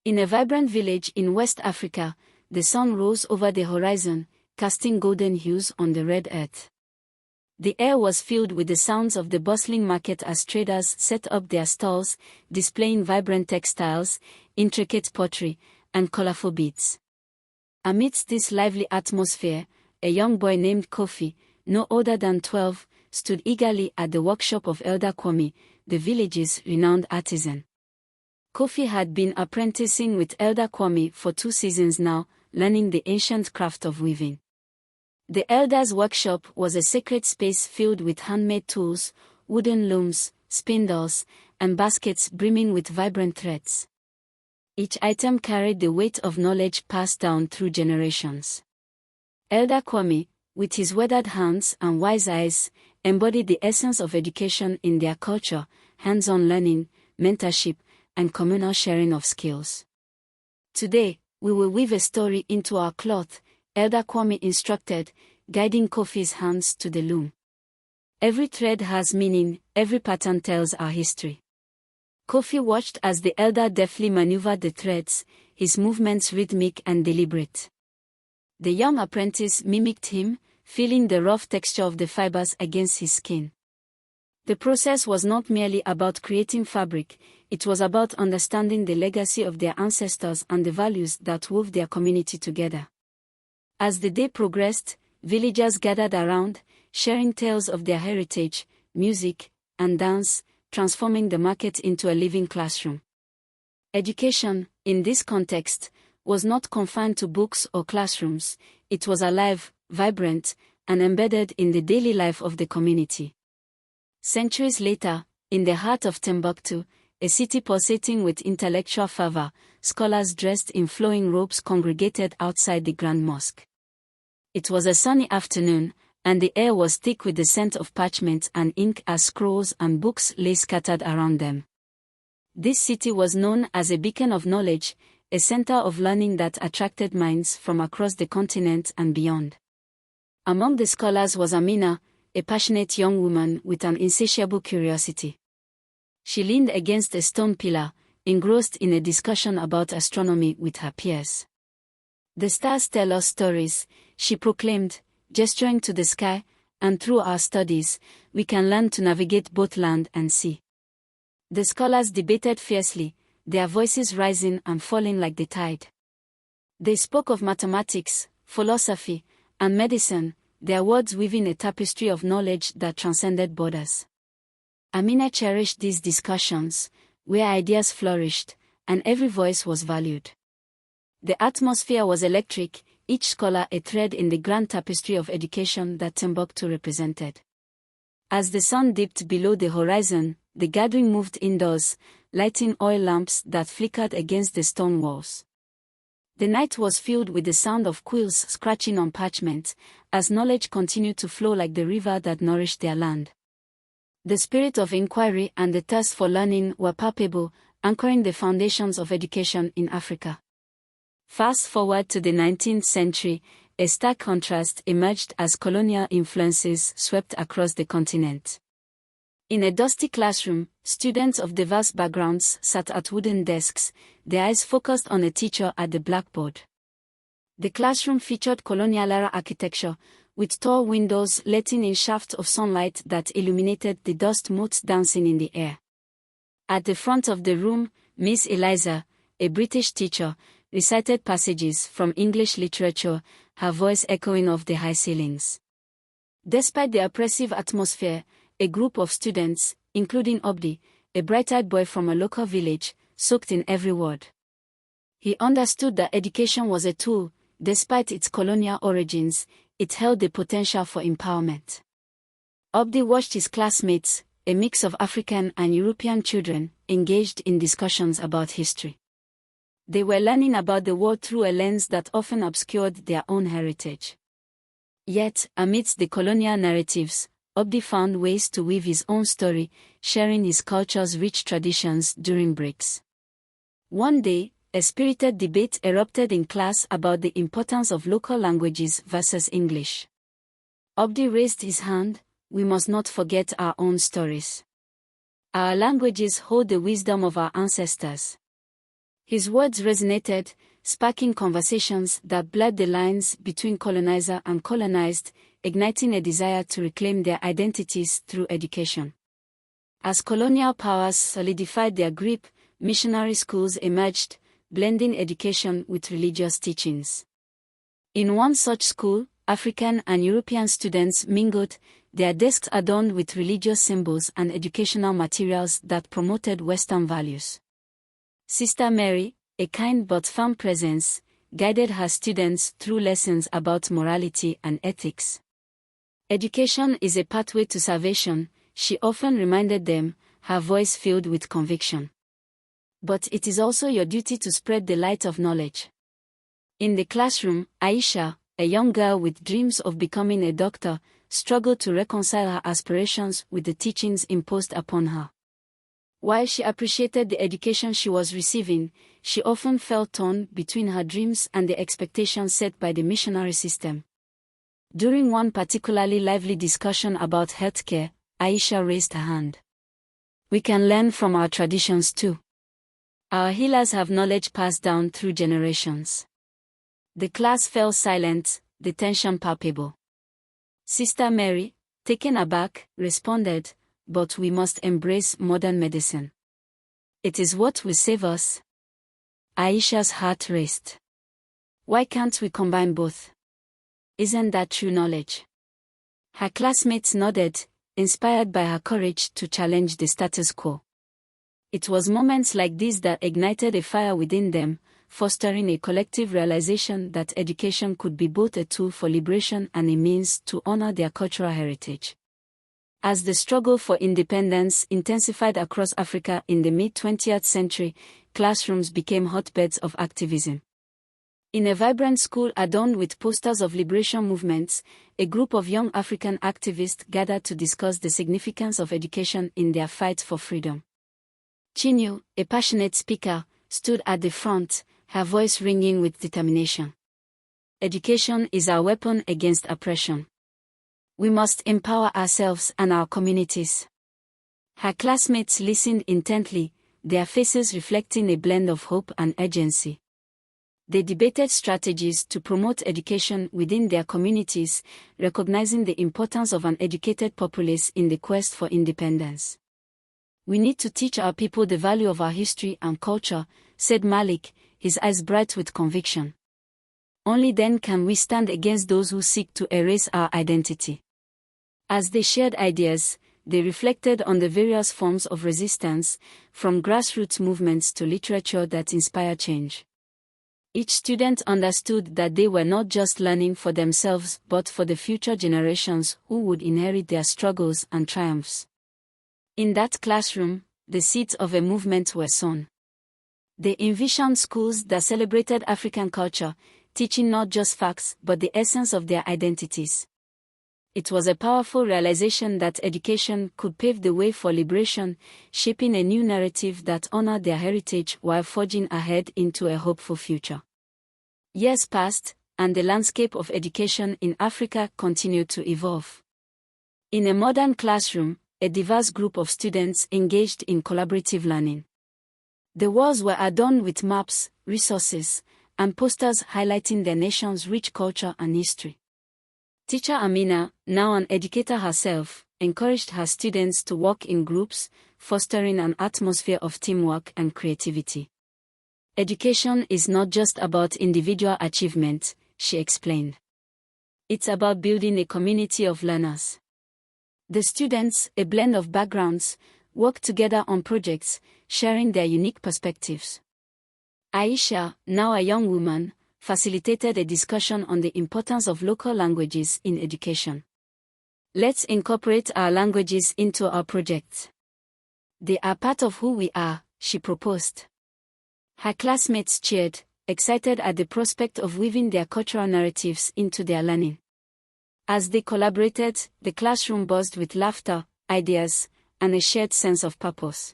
In a vibrant village in West Africa, the sun rose over the horizon, casting golden hues on the red earth. The air was filled with the sounds of the bustling market as traders set up their stalls, displaying vibrant textiles, intricate pottery, and colorful beads. Amidst this lively atmosphere, a young boy named Kofi, no older than 12, stood eagerly at the workshop of Elder Kwame, the village's renowned artisan. Kofi had been apprenticing with Elder Kwame for 2 seasons now, learning the ancient craft of weaving. The elder's workshop was a sacred space filled with handmade tools, wooden looms, spindles, and baskets brimming with vibrant threads. Each item carried the weight of knowledge passed down through generations. Elder Kwame, with his weathered hands and wise eyes, embodied the essence of education in their culture: hands-on learning, mentorship, and communal sharing of skills. Today, we will weave a story into our cloth, Elder Kwame instructed, guiding Kofi's hands to the loom. Every thread has meaning, every pattern tells our history. Kofi watched as the elder deftly maneuvered the threads, his movements rhythmic and deliberate. The young apprentice mimicked him, feeling the rough texture of the fibers against his skin. The process was not merely about creating fabric, it was about understanding the legacy of their ancestors and the values that wove their community together. As the day progressed, villagers gathered around, sharing tales of their heritage, music, and dance, transforming the market into a living classroom. Education, in this context, was not confined to books or classrooms, it was alive, vibrant, and embedded in the daily life of the community. Centuries later, in the heart of Timbuktu, a city pulsating with intellectual fervor, scholars dressed in flowing robes congregated outside the Grand Mosque. It was a sunny afternoon, and the air was thick with the scent of parchment and ink as scrolls and books lay scattered around them. This city was known as a beacon of knowledge, a center of learning that attracted minds from across the continent and beyond. Among the scholars was Amina, a passionate young woman with an insatiable curiosity. She leaned against a stone pillar, engrossed in a discussion about astronomy with her peers. "The stars tell us stories," she proclaimed, gesturing to the sky, "and through our studies, we can learn to navigate both land and sea." The scholars debated fiercely, their voices rising and falling like the tide. They spoke of mathematics, philosophy, and medicine, their words weaving a tapestry of knowledge that transcended borders. Amina cherished these discussions, where ideas flourished, and every voice was valued. The atmosphere was electric, each scholar a thread in the grand tapestry of education that Timbuktu represented. As the sun dipped below the horizon, the gathering moved indoors, lighting oil lamps that flickered against the stone walls. The night was filled with the sound of quills scratching on parchment, as knowledge continued to flow like the river that nourished their land. The spirit of inquiry and the thirst for learning were palpable, anchoring the foundations of education in Africa. Fast forward to the 19th century, a stark contrast emerged as colonial influences swept across the continent. In a dusty classroom, students of diverse backgrounds sat at wooden desks, their eyes focused on a teacher at the blackboard. The classroom featured colonial-era architecture, with tall windows letting in shafts of sunlight that illuminated the dust motes dancing in the air. At the front of the room, Miss Eliza, a British teacher, recited passages from English literature, her voice echoing off the high ceilings. Despite the oppressive atmosphere, a group of students, including Obdi, a bright-eyed boy from a local village, soaked in every word. He understood that education was a tool. Despite its colonial origins, it held the potential for empowerment. Obdi watched his classmates, a mix of African and European children, engaged in discussions about history. They were learning about the world through a lens that often obscured their own heritage. Yet, amidst the colonial narratives, Obdi found ways to weave his own story, sharing his culture's rich traditions during breaks. One day, a spirited debate erupted in class about the importance of local languages versus English. Obdi raised his hand: "We must not forget our own stories. Our languages hold the wisdom of our ancestors." His words resonated, sparking conversations that blurred the lines between colonizer and colonized, igniting a desire to reclaim their identities through education. As colonial powers solidified their grip, missionary schools emerged, blending education with religious teachings. In one such school, African and European students mingled, their desks adorned with religious symbols and educational materials that promoted Western values. Sister Mary, a kind but firm presence, guided her students through lessons about morality and ethics. Education is a pathway to salvation, she often reminded them, her voice filled with conviction. But it is also your duty to spread the light of knowledge. In the classroom, Aisha, a young girl with dreams of becoming a doctor, struggled to reconcile her aspirations with the teachings imposed upon her. While she appreciated the education she was receiving, she often felt torn between her dreams and the expectations set by the missionary system. During one particularly lively discussion about healthcare, Aisha raised her hand. We can learn from our traditions too. Our healers have knowledge passed down through generations. The class fell silent, the tension palpable. Sister Mary, taken aback, responded, but we must embrace modern medicine. It is what will save us. Aisha's heart raced. Why can't we combine both? Isn't that true knowledge? Her classmates nodded, inspired by her courage to challenge the status quo. It was moments like these that ignited a fire within them, fostering a collective realization that education could be both a tool for liberation and a means to honor their cultural heritage. As the struggle for independence intensified across Africa in the mid-20th century, classrooms became hotbeds of activism. In a vibrant school adorned with posters of liberation movements, a group of young African activists gathered to discuss the significance of education in their fight for freedom. Chinua, a passionate speaker, stood at the front, her voice ringing with determination. Education is our weapon against oppression. We must empower ourselves and our communities. Her classmates listened intently, their faces reflecting a blend of hope and urgency. They debated strategies to promote education within their communities, recognizing the importance of an educated populace in the quest for independence. We need to teach our people the value of our history and culture, said Malik, his eyes bright with conviction. Only then can we stand against those who seek to erase our identity. As they shared ideas, they reflected on the various forms of resistance, from grassroots movements to literature that inspire change. Each student understood that they were not just learning for themselves but for the future generations who would inherit their struggles and triumphs. In that classroom, the seeds of a movement were sown. They envisioned schools that celebrated African culture, teaching not just facts but the essence of their identities. It was a powerful realization that education could pave the way for liberation, shaping a new narrative that honored their heritage while forging ahead into a hopeful future. Years passed, and the landscape of education in Africa continued to evolve. In a modern classroom, a diverse group of students engaged in collaborative learning. The walls were adorned with maps, resources, and posters highlighting their nation's rich culture and history. Teacher Amina, now an educator herself, encouraged her students to work in groups, fostering an atmosphere of teamwork and creativity. Education is not just about individual achievement, she explained. It's about building a community of learners. The students, a blend of backgrounds, worked together on projects, sharing their unique perspectives. Aisha, now a young woman, facilitated a discussion on the importance of local languages in education. Let's incorporate our languages into our projects. They are part of who we are, she proposed. Her classmates cheered, excited at the prospect of weaving their cultural narratives into their learning. As they collaborated, the classroom buzzed with laughter, ideas, and a shared sense of purpose.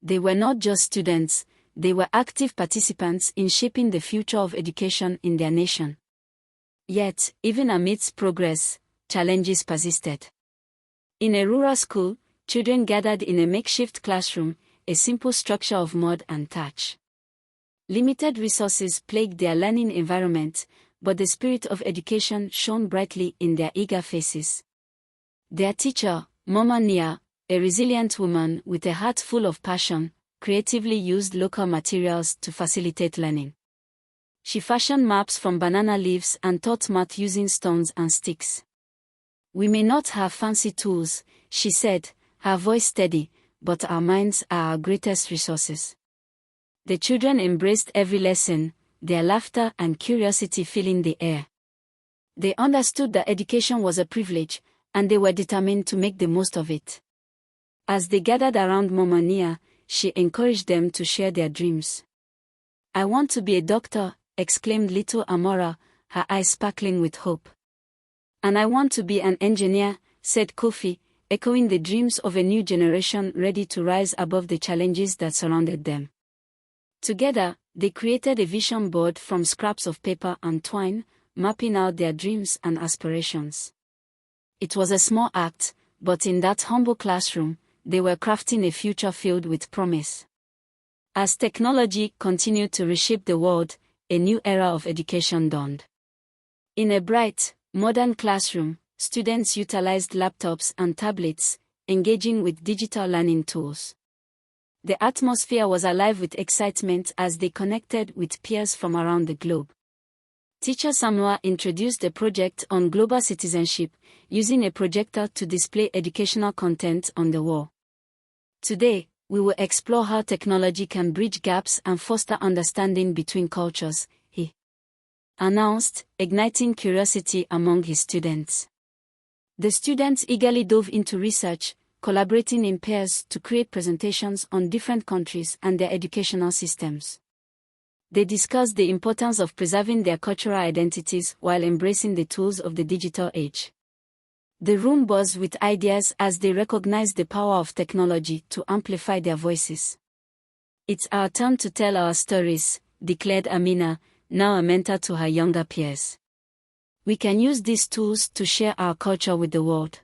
They were not just students, they were active participants in shaping the future of education in their nation. Yet, even amidst progress, challenges persisted. In a rural school, children gathered in a makeshift classroom, a simple structure of mud and thatch. Limited resources plagued their learning environment, but the spirit of education shone brightly in their eager faces. Their teacher, Mama Nia, a resilient woman with a heart full of passion, creatively used local materials to facilitate learning. She fashioned maps from banana leaves and taught math using stones and sticks. "We may not have fancy tools," she said, her voice steady, "but our minds are our greatest resources." The children embraced every lesson, their laughter and curiosity filling the air. They understood that education was a privilege, and they were determined to make the most of it. As they gathered around Mama Nia, she encouraged them to share their dreams. "I want to be a doctor," exclaimed little Amora, her eyes sparkling with hope. "And I want to be an engineer," said Kofi, echoing the dreams of a new generation ready to rise above the challenges that surrounded them. Together, they created a vision board from scraps of paper and twine, mapping out their dreams and aspirations. It was a small act, but in that humble classroom, they were crafting a future filled with promise. As technology continued to reshape the world, a new era of education dawned. In a bright, modern classroom, students utilized laptops and tablets, engaging with digital learning tools. The atmosphere was alive with excitement as they connected with peers from around the globe. Teacher Samoa introduced a project on global citizenship, using a projector to display educational content on the wall. "Today, we will explore how technology can bridge gaps and foster understanding between cultures," he announced, igniting curiosity among his students. The students eagerly dove into research, collaborating in pairs to create presentations on different countries and their educational systems. They discussed the importance of preserving their cultural identities while embracing the tools of the digital age. The room buzzed with ideas as they recognized the power of technology to amplify their voices. "It's our turn to tell our stories," declared Amina, now a mentor to her younger peers. "We can use these tools to share our culture with the world."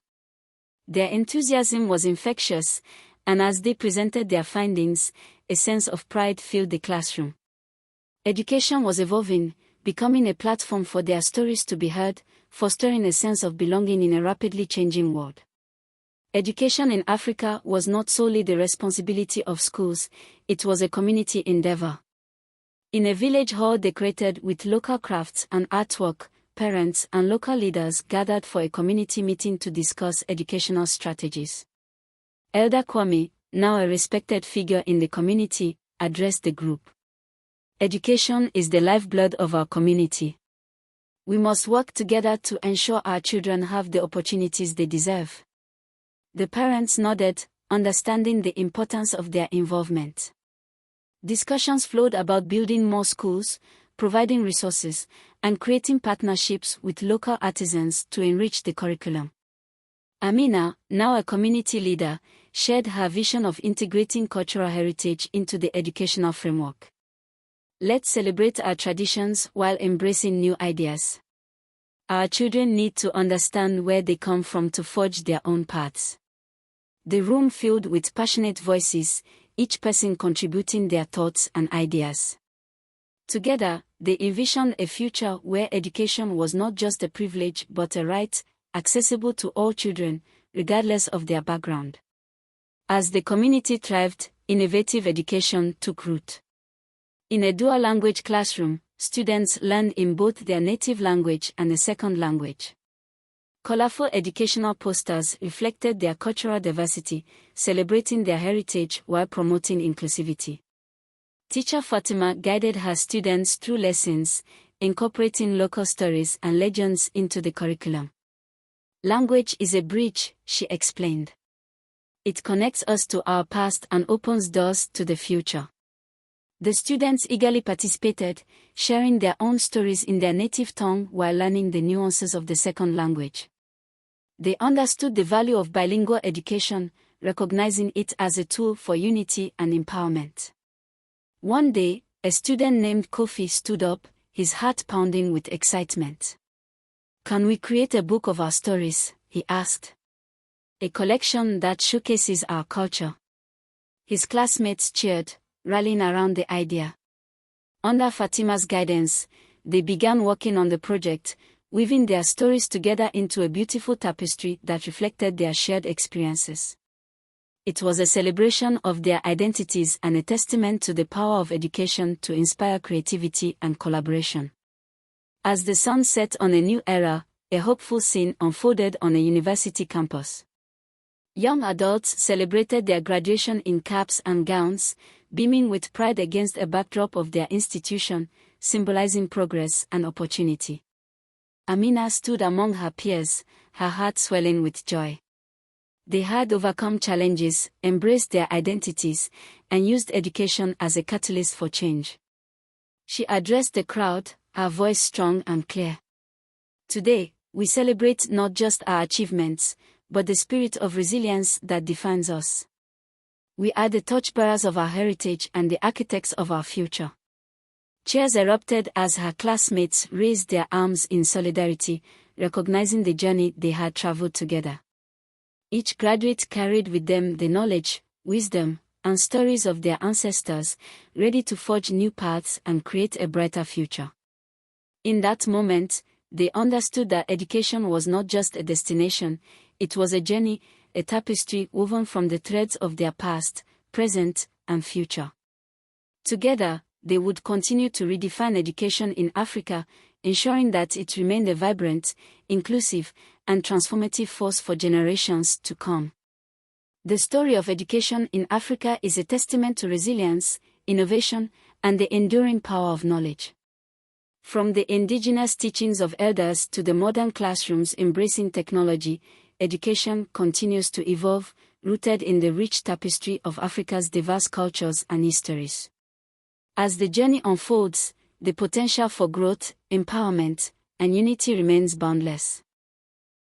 Their enthusiasm was infectious, and as they presented their findings, a sense of pride filled the classroom. Education was evolving, becoming a platform for their stories to be heard, fostering a sense of belonging in a rapidly changing world. Education in Africa was not solely the responsibility of schools, it was a community endeavor. In a village hall decorated with local crafts and artwork, parents and local leaders gathered for a community meeting to discuss educational strategies. Elder Kwame, now a respected figure in the community, addressed the group. "Education is the lifeblood of our community. We must work together to ensure our children have the opportunities they deserve." The parents nodded, understanding the importance of their involvement. Discussions flowed about building more schools, providing resources, and creating partnerships with local artisans to enrich the curriculum. Amina, now a community leader, shared her vision of integrating cultural heritage into the educational framework. "Let's celebrate our traditions while embracing new ideas. Our children need to understand where they come from to forge their own paths." The room filled with passionate voices, each person contributing their thoughts and ideas. Together, they envisioned a future where education was not just a privilege but a right, accessible to all children, regardless of their background. As the community thrived, innovative education took root. In a dual-language classroom, students learned in both their native language and a second language. Colorful educational posters reflected their cultural diversity, celebrating their heritage while promoting inclusivity. Teacher Fatima guided her students through lessons, incorporating local stories and legends into the curriculum. "Language is a bridge," she explained. "It connects us to our past and opens doors to the future." The students eagerly participated, sharing their own stories in their native tongue while learning the nuances of the second language. They understood the value of bilingual education, recognizing it as a tool for unity and empowerment. One day, a student named Kofi stood up, his heart pounding with excitement. "Can we create a book of our stories?" he asked. "A collection that showcases our culture." His classmates cheered, rallying around the idea. Under Fatima's guidance, they began working on the project, weaving their stories together into a beautiful tapestry that reflected their shared experiences. It was a celebration of their identities and a testament to the power of education to inspire creativity and collaboration. As the sun set on a new era, a hopeful scene unfolded on a university campus. Young adults celebrated their graduation in caps and gowns, beaming with pride against a backdrop of their institution, symbolizing progress and opportunity. Amina stood among her peers, her heart swelling with joy. They had overcome challenges, embraced their identities, and used education as a catalyst for change. She addressed the crowd, her voice strong and clear. Today, we celebrate not just our achievements, but the spirit of resilience that defines us. We are the torchbearers of our heritage and the architects of our future. Cheers erupted as her classmates raised their arms in solidarity, recognizing the journey they had traveled together. Each graduate carried with them the knowledge, wisdom, and stories of their ancestors, ready to forge new paths and create a brighter future. In that moment, they understood that education was not just a destination, it was a journey, a tapestry woven from the threads of their past, present, and future. Together, they would continue to redefine education in Africa, ensuring that it remained a vibrant, inclusive, and transformative force for generations to come. The story of education in Africa is a testament to resilience, innovation, and the enduring power of knowledge. From the indigenous teachings of elders to the modern classrooms embracing technology, education continues to evolve, rooted in the rich tapestry of Africa's diverse cultures and histories. As the journey unfolds, the potential for growth, empowerment, and unity remains boundless.